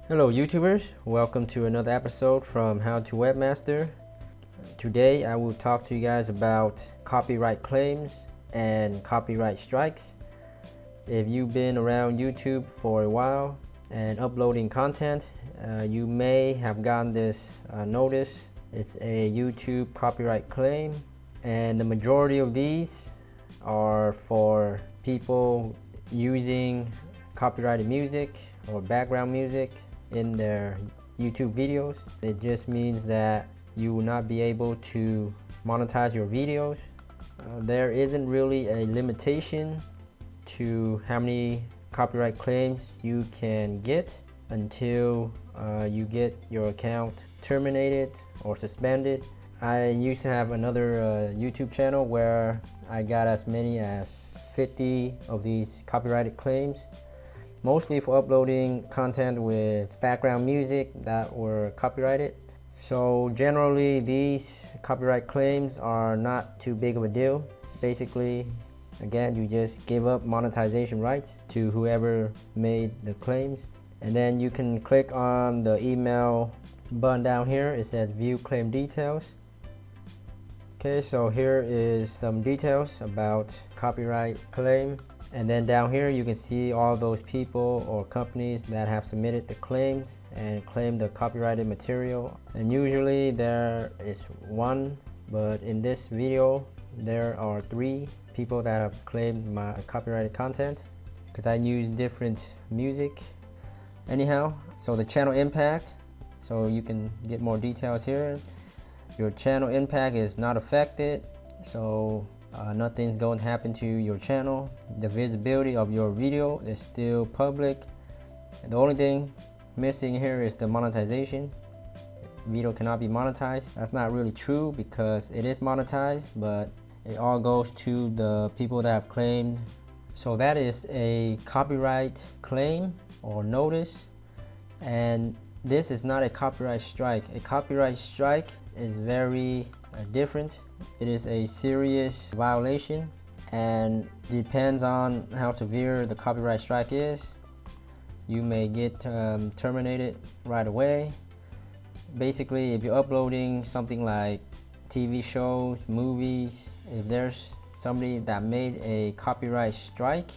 Hello YouTubers, welcome to another episode from How to Webmaster. Today I will talk to you guys about copyright claims and copyright strikes. If you've been around YouTube for a while and uploading content, you may have gotten this notice. It's a YouTube copyright claim, and the majority of these are for people using copyrighted music or background music in their YouTube videos. It just means that you will not be able to monetize your videos. There isn't really a limitation to how many copyright claims you can get until you get your account terminated or suspended. I used to have another YouTube channel where I got as many as 50 of these copyrighted claims, mostly for uploading content with background music that were copyrighted. So generally these copyright claims are not too big of a deal. Basically, again, you just give up monetization rights to whoever made the claims, and then you can click on the email button down here. It says view claim details. Okay, so here is some details about copyright claim. And then down here you can see all those people or companies that have submitted the claims and claimed the copyrighted material. And usually there is one, but in this video there are 3 people that have claimed my copyrighted content because I use different music. Anyhow, so the channel impact, so you can get more details here. Your channel impact is not affected, so nothing's going to happen to your channel. The visibility of your video is still public. The only thing missing here is the monetization. Video cannot be monetized. That's not really true because it is monetized, but it all goes to the people that have claimed. So that is a copyright claim or notice, and this is not a copyright strike. A copyright strike is very different. It is a serious violation and depends on how severe the copyright strike is. You may get terminated right away. Basically, if you're uploading something like TV shows, movies, if there's somebody that made a copyright strike,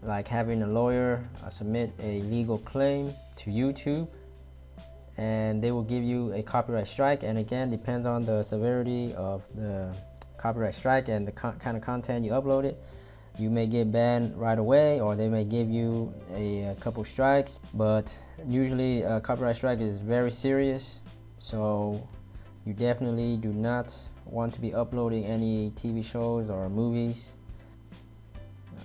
like having a lawyer submit a legal claim to YouTube, and they will give you a copyright strike. And again, depends on the severity of the copyright strike and the kind of content you uploaded. You may get banned right away, or they may give you a couple strikes, but usually a copyright strike is very serious, so you definitely do not want to be uploading any TV shows or movies.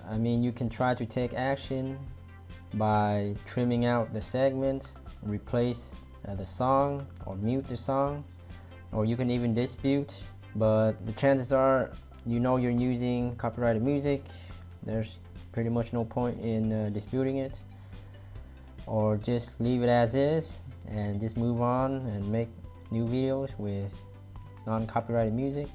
I mean, you can try to take action by trimming out the segment, replace the song or mute the song, or you can even dispute, but the chances are you're using copyrighted music. There's pretty much no point in disputing it, or just leave it as is and just move on and make new videos with non-copyrighted music.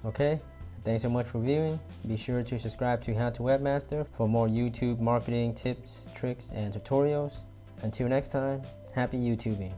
Okay, thanks so much for viewing. Be sure to subscribe to How to Webmaster for more YouTube marketing tips, tricks, and tutorials. Until next time, happy YouTubing.